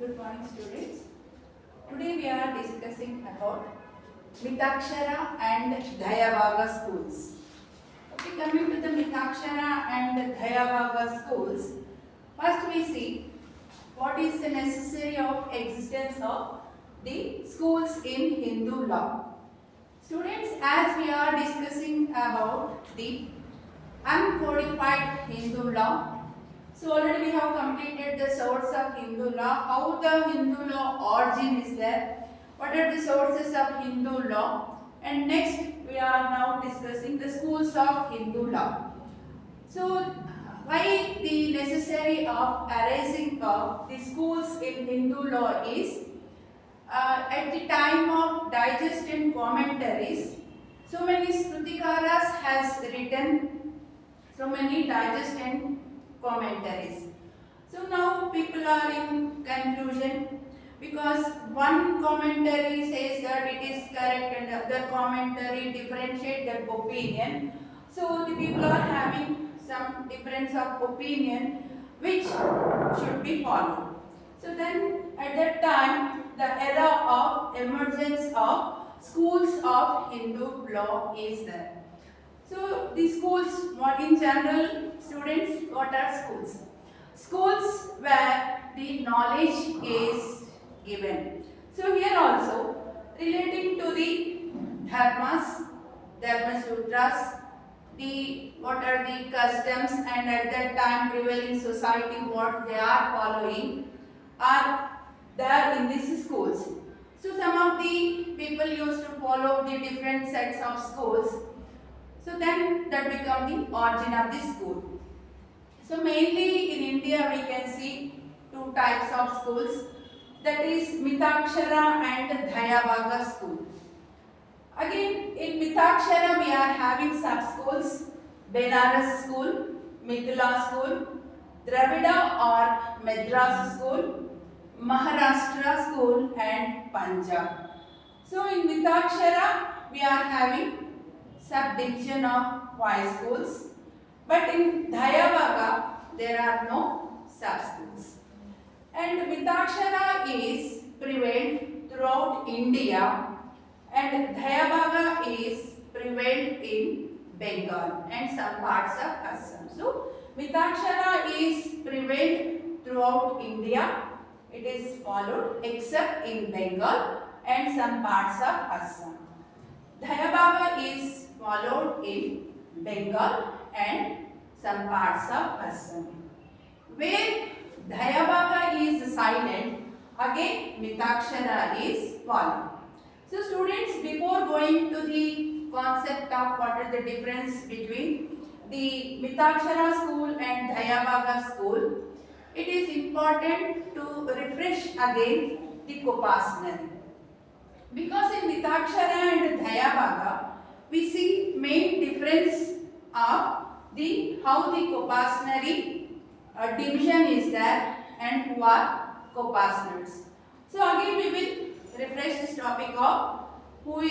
Good morning, students. Today we are discussing about Mitakshara and Dhayavaga schools. Okay, coming to the Mitakshara and Dhayavaga schools, first we see what is the necessary of existence of the schools in Hindu law. Students, as we are discussing about the uncodified Hindu law, so already we have completed the source of Hindu law, how the Hindu law origin is there, what are the sources of Hindu law, and next we are now discussing the schools of Hindu law. So why the necessary of arising of the schools in Hindu law is at the time of digest and commentaries, so many Smritikaras has written so many digest and commentaries. So now people are in confusion because one commentary says that it is correct and other commentary differentiate their opinion. So the people are having some difference of opinion which should be followed. So then at that time the era of emergence of schools of Hindu law is there. So the schools, what in general, students, what are schools? Schools where the knowledge is given. So here also relating to the dharmas, dharma sutras, the what are the customs and at that time prevailing society what they are following are there in these schools. So some of the people used to follow the different sets of schools. So then that become the origin of the school. So mainly in India we can see two types of schools, that is Mitakshara and Dhayavaga school. Again in Mitakshara we are having sub schools, Benares school, Mithila school, Dravida or Madras school, Maharashtra school and Punjab. So in Mitakshara we are having subdivision of five schools, but in Dhayavaga there are no sub schools. And Mitakshara is prevailed throughout India and Dhayavaga is prevailed in Bengal and some parts of Assam. So Mitakshara is prevailed throughout India. It is followed except in Bengal and some parts of Assam. Dhayavaga is followed in Bengal and some parts of Assam. Where Dhayavaga is silent, again Mitakshara is followed. So students, before going to the concept of what is the difference between the Mitakshara school and Dhayavaga school, it is important to refresh again the Kopasnari. Because in Mitakshara and Dhayavaga, we see main difference of the how the Kopasnari division is there and who are Kopasnars. So again we will refresh this topic of what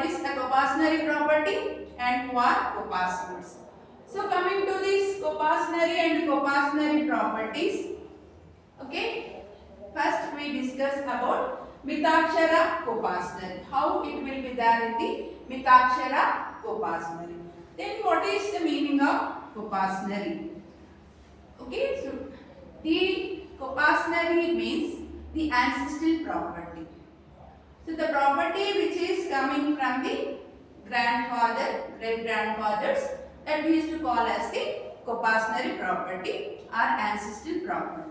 is a Kopasnari property and who are Kopasnars. So coming to this Kopasnari and Kopasnari properties, okay, first we discuss about Mitakshara Kopasnari, how it will be there in the Mitakshara Kopasnari. Then what is the meaning of Kopasnari? Okay, so the Kopasnari means the ancestral property. So the property which is coming from the grandfather, great grandfathers, that we used to call as the Kopasnari property or ancestral property.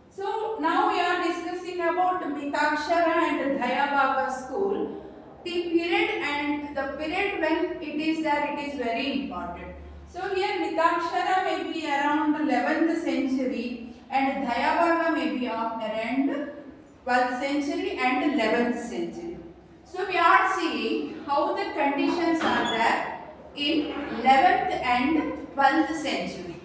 So now we are discussing about Mitakshara and Dhayavaga school. The period when it is there, it is very important. So here Mitakshara may be around 11th century and Dhayavaga may be of around 12th century and 11th century. So we are seeing how the conditions are there in 11th and 12th century.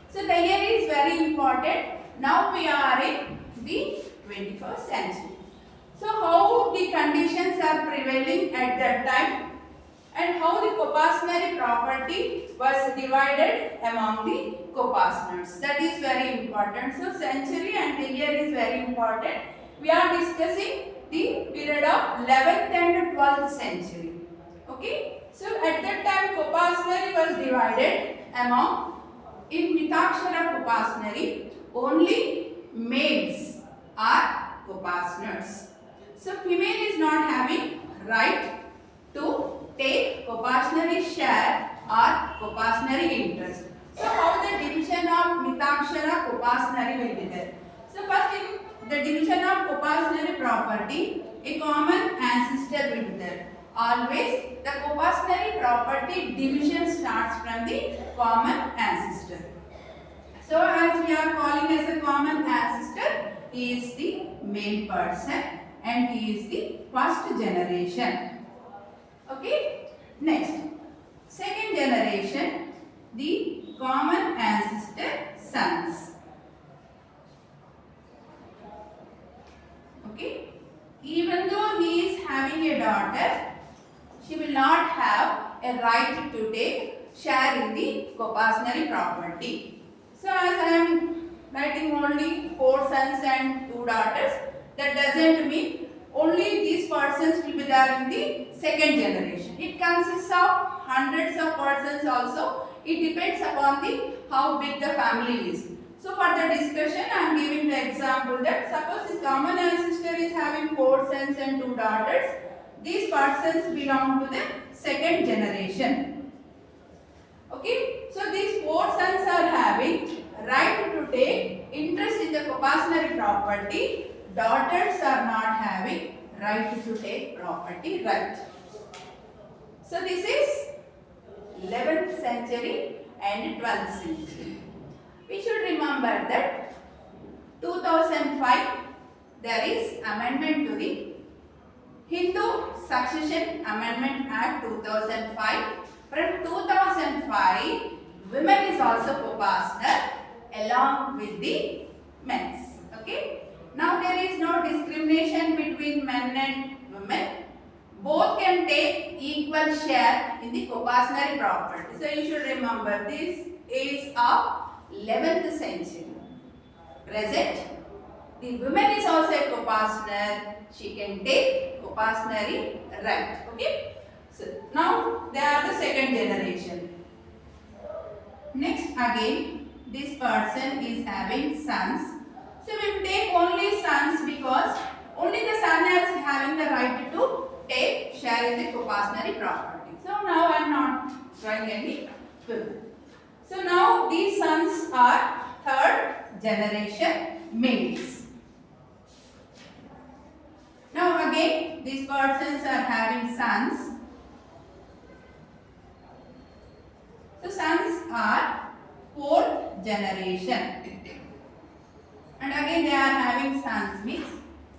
So the year is very important. Now we are in the 21st century. So how the conditions are prevailing at that time and how the Kopasnari property was divided among the Kopasnars. That is very important. So century and the year is very important. We are discussing the period of 11th and 12th century. Okay. So at that time Kopasnari was divided among, in Mitakshara Kopasnari only males are Kopasners. So female is not having right to take Kopasnari share or Kopasnari interest. So how the division of Mitakshara Kopasnari will be there? So first in the division of Kopasnari property, a common ancestor will be there. Always the Kopasnari property division starts from the common ancestor. So as we are calling as a common ancestor, he is the male person and he is the first generation. Okay. Next, second generation, the common ancestor sons. Okay. Even though he is having a daughter, she will not have a right to take share in the Kopasnari property. So as I am writing only 4 sons and 2 daughters, that doesn't mean only these persons will be there in the second generation. It consists of hundreds of persons also. It depends upon the how big the family is. So for the discussion I am giving the example that suppose his common ancestor is having 4 sons and 2 daughters. These persons belong to the second generation. Okay, so these 4 sons are having right to take interest in the Kopasnari property. Daughters are not having right to take property right. So this is 11th century and 12th century. We should remember that 2005 there is amendment to the Hindu Succession Amendment Act 2005. From 2005, women is also Kopasnar along with the men. Okay. Now there is no discrimination between men and women. Both can take equal share in the Kopasnari property. So you should remember this is of 11th century. Present, the woman is also a Kopasnar. She can take Kopasnari right. Okay. So now they are the second generation. Next again, this person is having sons. So we will take only sons because only the son is having the right to take share in the Kopasnari property. So now I am not drawing any women. So now these sons are third generation males. Now again these persons are having sons. So sons are fourth generation. And again they are having sons means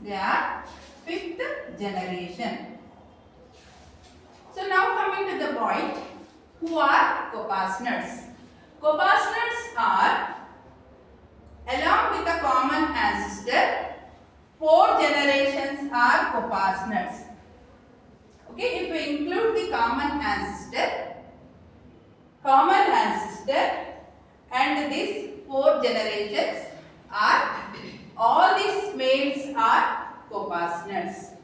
they are fifth generation. So now coming to the point, who are Kopasnars? Kopasnars are along with the common ancestor, 4 generations are Kopasnars. Okay, if we include the common ancestor and these 4 generations are, all these males are Kopasnars.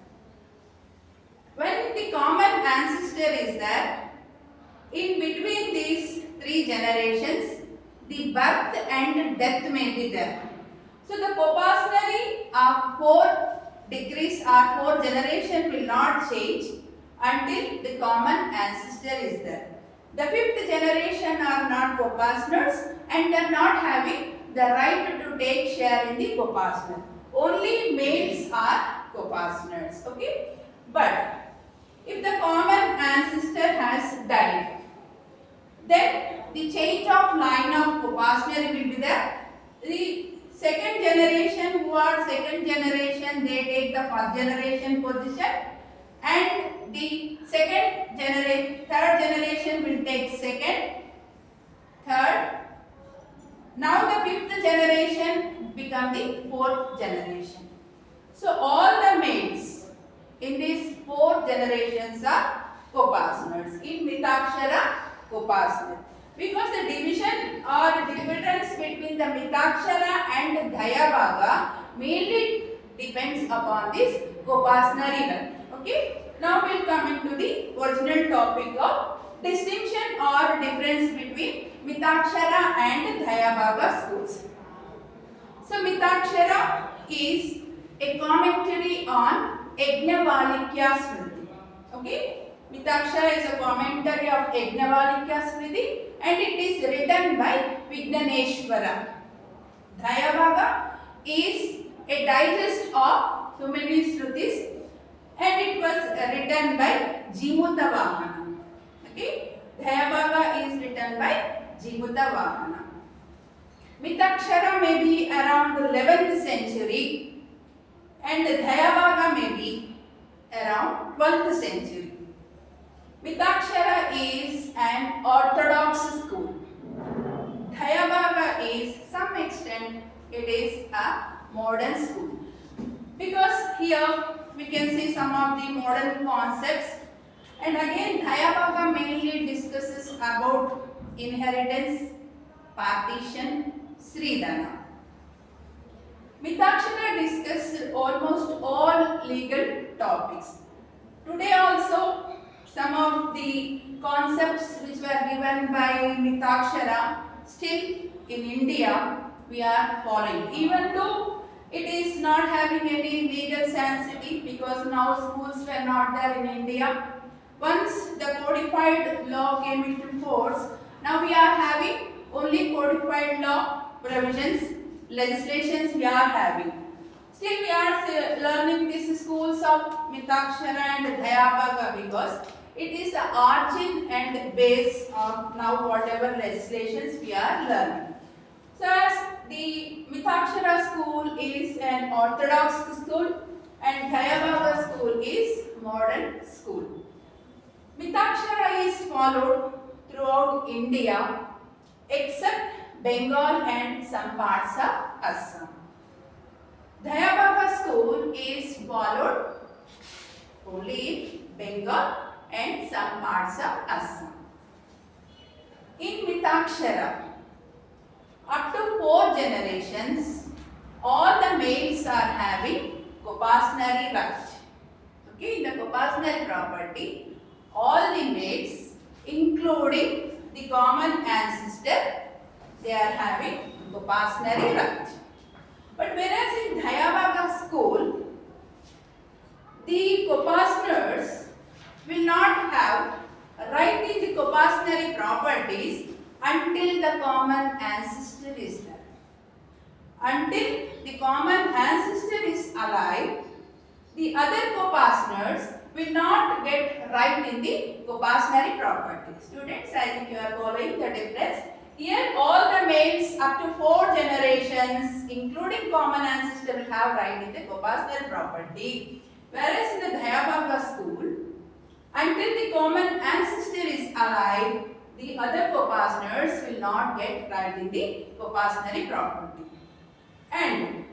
When the common ancestor is there, in between these 3 generations, the birth and death may be there. So the Kopasnari of 4 degrees or 4 generation will not change until the common ancestor is there. The 5th generation are not Kopasnars and are not having the right to take share in the Kopasnar. Only males are Kopasnars. Okay. But if the common ancestor has died, then the change of line of Kopasnari will be there. The second generation who are second generation, they take the first generation position, and the third generation will take second, third. Now the 5th generation become the 4th generation. So all the males in these 4 generations are Kopasnars. In Mitakshara, Kopasnar. Because the division or difference between the Mitakshara and Dhayavaga mainly depends upon this Gopasnari right. Okay. Now we'll come into the original topic of distinction or difference between Mitakshara and Dayabhaga schools. So Mitakshara is a commentary on Yajnavalkya Smriti. Okay, Mitakshara is a commentary of Yajnavalkya Smriti and it is written by Vignaneshwara. Dayabhaga is a digest of so many Shrutis and it was written by Jimutavahana. Okay, Dayabhaga is written by Jimutavahana. Mitakshara may be around 11th century and Dayabhaga may be around 12th century. Mitakshara is an orthodox school. Dayabhaga is some extent it is a modern school. Because here we can see some of the modern concepts and again Dayabhaga mainly discusses about inheritance, partition, Sridhana. Mitakshara discussed almost all legal topics. Today also some of the concepts which were given by Mitakshara still in India we are following. Even though it is not having any legal sanctity because now schools were not there in India. Once the codified law came into force, now we are having only codified law provisions, legislations we are having. Still we are learning these schools of Mitakshara and Dayabhaga because it is the origin and base of now whatever legislations we are learning. So as the Mitakshara school is an orthodox school and Dayabhaga school is modern school. Mitakshara is followed throughout India except Bengal and some parts of Assam. Dayabhaga school is followed only in Bengal and some parts of Assam. In Mitakshara, up to 4 generations, all the males are having Gopasnari right. Okay, in the Gopasnari property, all the males, including the common ancestor, they are having Gopasnari right. But whereas in Dayabhaga school, the Gopasners will not have right in the Gopasnari properties until the common ancestor is there. Until the common ancestor is alive, the other Gopasners will not get right in the Gopasnari property. Students, I think you are following the difference. Here all the males up to 4 generations including common ancestor will have right in the Gopasnari property. Whereas in the Dayabhaga school, until the common ancestor is alive, the other Gopasners will not get right in the Gopasnari property. And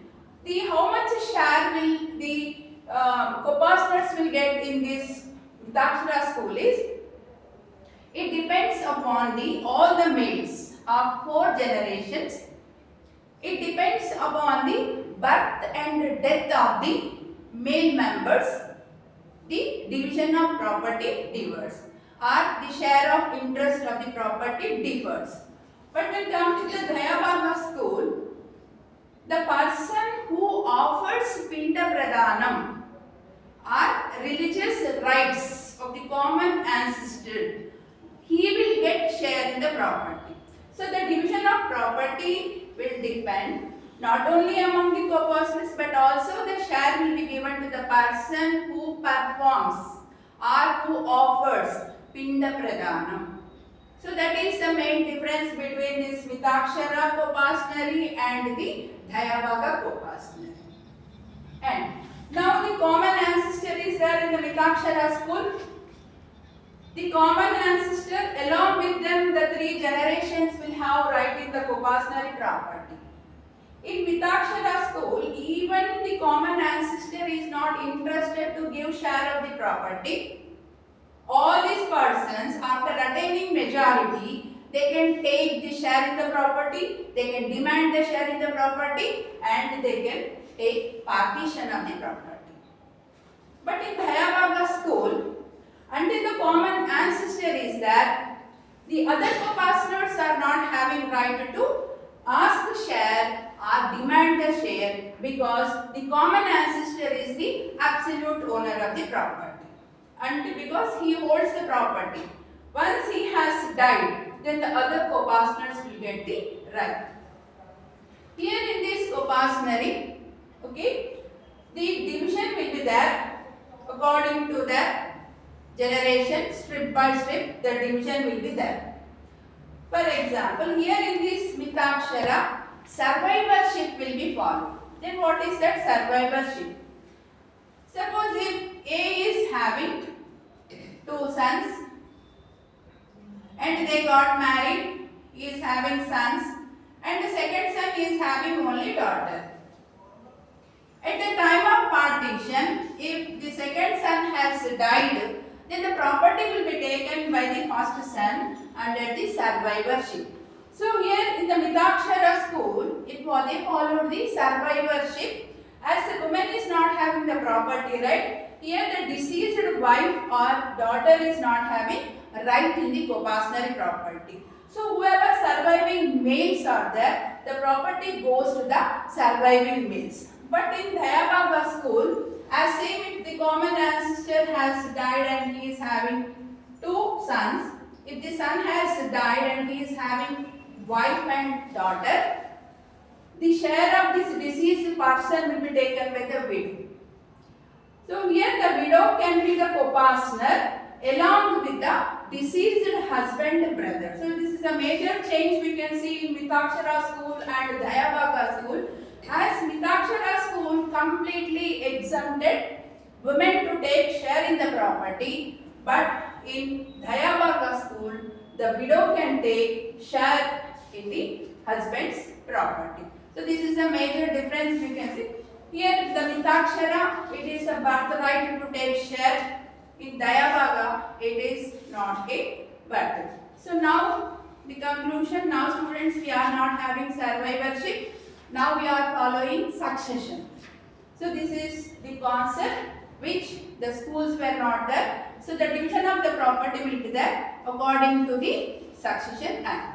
the how much share will the Gopasners will get in this Mitakshara school is, it depends upon the all the males of 4 generations. It depends upon the birth and death of the male members. The division of property differs or the share of interest of the property differs. But when it comes to the Dayabhaga school, the person who offers Pinda Pradhanam or religious rites of the common ancestor, he will get share in the property. So the division of property will depend not only among the Gopasners but also the share will be given to the person who performs or who offers Pinda Pradhanam. So that is the main difference between this Mitakshara Gopasnari and the Dayabhaga Gopasnari. And now the common ancestor is there in the Mitakshara school. The common ancestor along with them the 3 generations will have right in the Gopasnari property. In Mitakshara school, even the common ancestor is not interested to give share of the property. All these persons, after attaining majority, they can take the share in the property, they can demand the share in the property, and they can take partition of the property. But in Dayabhaga school, until the common ancestor is there, the other co-partners are not having right to ask share or demand the share, because the common ancestor is the absolute owner of the property, and because he holds the property. Once he has died, then the other co-partners will get the right. Here in this co-partnering, okay, the division will be there according to the generation, strip by strip, the division will be there. For example, here in this Mitakshara, survivorship will be followed. Then what is that survivorship? Suppose if A is having 2 sons and they got married, he is having sons, and the second son is having only daughter. At the time of partition, if the second son has died, then the property will be taken by the first son under the survivorship. So here in the Mitakshara school, they followed the survivorship, as the woman is not having the property right. Here the deceased wife or daughter is not having right in the co-partner property. So whoever surviving males are there, the property goes to the surviving males. But in Dayabhaga school, as same if the common ancestor has died and he is having 2 sons, if the son has died and he is having wife and daughter, the share of this deceased person will be taken by the widow. So here the widow can be the co-partner along with the deceased husband brother. So this is a major change we can see in Mitakshara school and Dayabhaga school. As Mitakshara school completely exempted women to take share in the property, but in Dayabhaga school, the widow can take share in the husband's property. So this is a major difference we can see. Here the Mitakshara, it is a birthright to take share. In Dayabhaga, it is not a birthright. So now the conclusion, now students, we are not having survivorship. Now we are following succession. So this is the concept which the schools were not there. So the division of the property will be there according to the Succession Act.